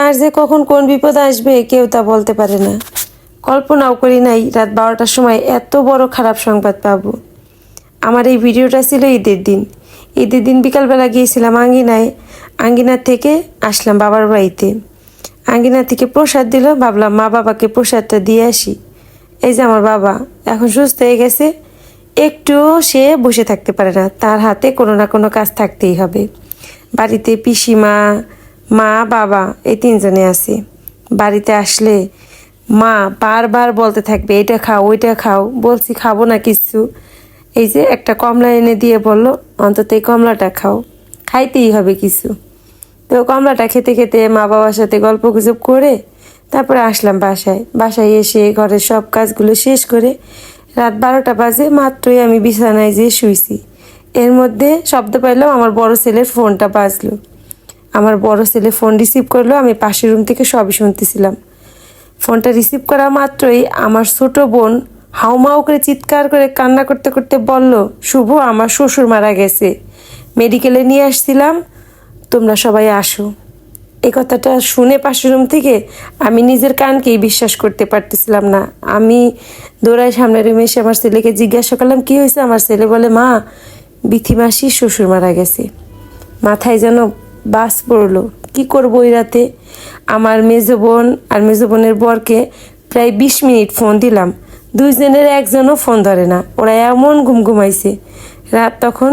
কার যে কখন কোন বিপদ আসবে কেউ তা বলতে পারে না। কল্পনাও করি নাই রাত 12টার সময় এত বড় খারাপ সংবাদ পাবো। আমার এই ভিডিওটা ছিল ঈদের দিন। ঈদের দিন বিকালবেলা গিয়েছিলাম আঙ্গিনায়। আঙ্গিনার থেকে আসলাম বাবার বাড়িতে। আঙ্গিনা থেকে প্রসাদ দিল, ভাবলাম মা বাবাকে প্রসাদটা দিয়ে আসি। এই যে আমার বাবা এখন সুস্থ হয়ে গেছে, একটুও সে বসে থাকতে পারে না, তার হাতে কোনো না কোনো কাজ থাকতেই হবে। বাড়িতে পিসিমা, মা, বাবা এই তিনজনে আছে। বাড়িতে আসলে মা বারবার বলতে থাকবে এটা খাও ওইটা খাও, বলছি খাবো না কিছু। এই যে একটা কমলা এনে দিয়ে বলল অন্তত এই কমলাটা খাও, খাইতেই হবে কিছু। তো কমলাটা খেতে খেতে মা বাবার সাথে গল্প গুজব করে তারপরে আসলাম বাসায় এসে ঘরের সব কাজগুলো শেষ করে রাত 12টা বাজে মাত্রই আমি বিছানায় যেয়ে শুইছি। এর মধ্যে শব্দ পাইলাম আমার বড় ছেলের ফোনটা বাজলো। আমার বড় ছেলে ফোন রিসিভ করলো, আমি পাশের রুম থেকে সবই শুনতেছিলাম। ফোনটা রিসিভ করা মাত্রই আমার ছোট বোন হাউমাউ করে চিৎকার করে কান্না করতে করতে বলল, শুভ আমার শ্বশুর মারা গেছে, মেডিকেলে নিয়ে আসছিলাম, তোমরা সবাই আসো। এই কথাটা শুনে পাশের রুম থেকে আমি নিজের কানকেই বিশ্বাস করতে পারতেছিলাম না। আমি দৌড়ায় সামনের রুমে এসে আমার ছেলেকে জিজ্ঞাসা করলাম কী হয়েছে। আমার ছেলে বলে, মা বিথি মাসির শ্বশুর মারা গেছে। মাথায় যেন বাস পড়লো, কি করবো ওই রাতে। আমার মেজো বোন আর মেজো বোনের বরকে প্রায় 20 মিনিট ফোন দিলাম, দুইজনের একজনও ফোন ধরে না। ওরা এমন ঘুমাইছে। রাত তখন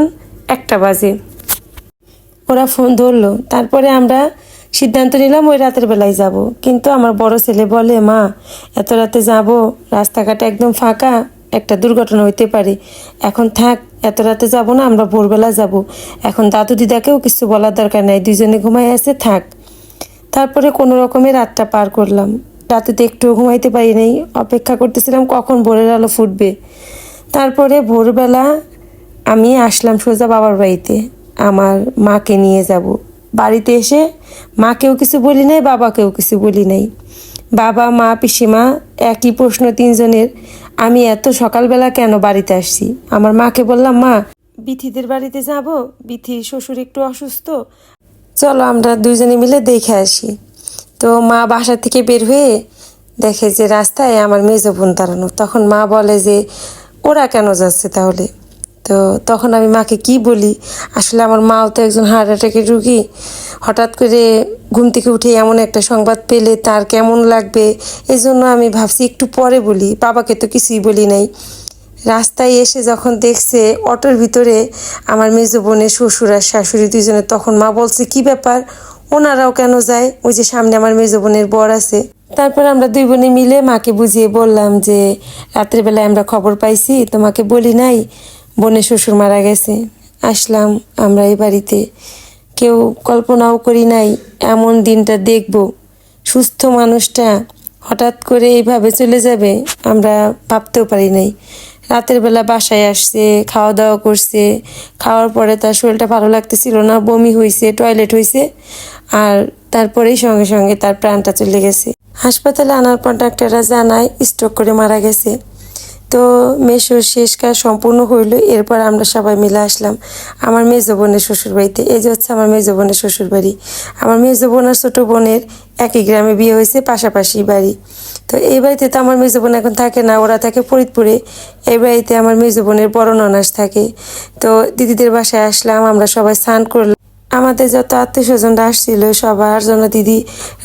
1টা বাজে, ওরা ফোন ধরলো। তারপরে আমরা সিদ্ধান্ত নিলাম ওই রাতের বেলায় যাব। কিন্তু আমার বড় ছেলে বলে, মা এত রাতে যাব, রাস্তাঘাট একদম ফাঁকা, একটা দুর্ঘটনা হইতে পারে, এখন থাক, এত রাতে যাব না, আমরা ভোরবেলা যাব। এখন দাদু দিদাকেও কিছু বলার দরকার নাই, দুইজনে ঘুমাই আছে, থাক। তারপরে কোনো রকমে রাতটা পার করলাম। রাতে তো একটুও ঘুমাইতে পারি নাই, অপেক্ষা করতেছিলাম কখন ভোরের আলো ফুটবে। তারপরে ভোরবেলা আমি আসলাম সোজা বাবার বাড়িতে আমার মাকে নিয়ে যাব। বাড়িতে এসে মাকেও কিছু বলি নাই, বাবাকেও কিছু বলি নাই। বাবা, মা, পিসিমা একই প্রশ্ন তিনজনের, আমি এত সকালবেলা কেন বাড়িতে আসছি। আমার মাকে বললাম, মা বিথিদের বাড়িতে যাব, বিথির শ্বশুর একটু অসুস্থ, চলো আমরা দুইজনে মিলে দেখে আসি। তো মা বাসা থেকে বের হয়ে দেখে যে রাস্তায় আমার মেজো বোন দাঁড়ানো। তখন মা বলে যে ওরা কেন যাচ্ছে তাহলে। তো তখন আমি মাকে কি বলি, আসলে আমার মাও তো একজন হার্ট অ্যাটাকের রুগী, হঠাৎ করে ঘুম থেকে উঠে এমন একটা সংবাদ পেলে তার কেমন লাগবে, এই জন্য আমি ভাবছি একটু পরে বলি। বাবাকে তো কিছুই বলি নাই। রাস্তায় এসে যখন দেখছে অটোর ভিতরে আমার মেজো বোনের শ্বশুর আর শাশুড়ি দুজনে, তখন মা বলছে কি ব্যাপার, ওনারাও কেন যায়, ওই যে সামনে আমার মেজো বোনের বর আছে। তারপর আমরা দুই বোনে মিলে মাকে বুঝিয়ে বললাম যে রাত্রের বেলায় আমরা খবর পাইছি, তোমাকে বলি নাই, বোনের শ্বশুর মারা গেছে। আসলাম আমরা এই বাড়িতে, কেউ কল্পনাও করি নাই এমন দিনটা দেখব, সুস্থ মানুষটা হঠাৎ করে এইভাবে চলে যাবে, আমরা ভাবতেও পারি নাই। রাতের বেলা বাসায় আসছে, খাওয়া দাওয়া করছে, খাওয়ার পরে তার শরীরটা ভালো লাগতেছিল না, বমি হয়েছে, টয়লেট হয়েছে, আর তারপরেই সঙ্গে সঙ্গে তার প্রাণটা চলে গেছে। হাসপাতালে আনার পর ডাক্তাররা জানায় স্ট্রোক করে মারা গেছে। তো মেসোর শেষ কাজ সম্পূর্ণ হইল। এরপর আমরা সবাই মিলে আসলাম আমার মেজো বোনের শ্বশুর বাড়িতে। এই যে হচ্ছে আমার মেজো বোনের শ্বশুর বাড়ি। আমার মেজো বোন আর ছোটো বোনের একই গ্রামে বিয়ে হয়েছে, পাশাপাশি বাড়ি। তো এই বাড়িতে তো আমার মেজো বোন এখন থাকে না, ওরা থাকে ফরিদপুরে। এই বাড়িতে আমার মেজো বোনের বড় ননাস থাকে। তো দিদিদের বাসায় আসলাম, আমরা সবাই স্নান করলাম। আমাদের যত আত্মীয় স্বজনরা আসছিল সবার জন্য দিদি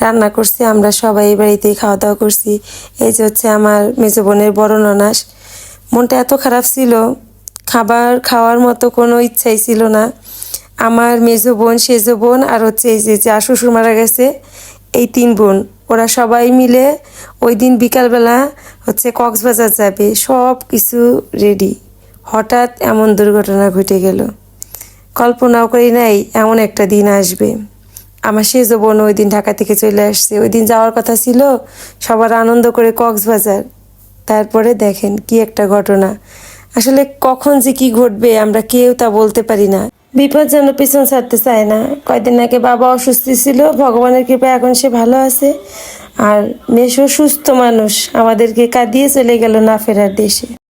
রান্না করছে, আমরা সবাই এই বাড়িতেই খাওয়া দাওয়া করছি। এই যে হচ্ছে আমার মেজো বোনের বড় ননাস। মনটা এত খারাপ ছিল, খাবার খাওয়ার মতো কোনো ইচ্ছাই ছিল না। আমার মেজো বোন, সেজো বোন আর হচ্ছে এই যে যার শ্বশুর মারা গেছে, এই 3 বোন, ওরা সবাই মিলে ওই দিন বিকালবেলা হচ্ছে কক্সবাজার যাবে, সব কিছু রেডি। হঠাৎ এমন দুর্ঘটনা ঘটে গেল, কল্পনাও করি নাই এমন একটা দিন আসবে। আমার সেজো বোন ওই দিন ঢাকা থেকে চলে আসছে। ওই দিন যাওয়ার কথা ছিল সবার আনন্দ করে কক্সবাজার। তারপরে দেখেন কি একটা ঘটনা। আসলে কখন যে কি ঘটবে আমরা কেউ তা বলতে পারি না। বিপদ যেন পিছন ছাড়তে চায় না। কয়দিন আগে বাবা অসুস্থ ছিল, ভগবানের কৃপায় এখন সে ভালো আছে। আর মেশো সুস্থ মানুষ, আমাদেরকে কাঁদিয়ে চলে গেল না ফেরার দেশে।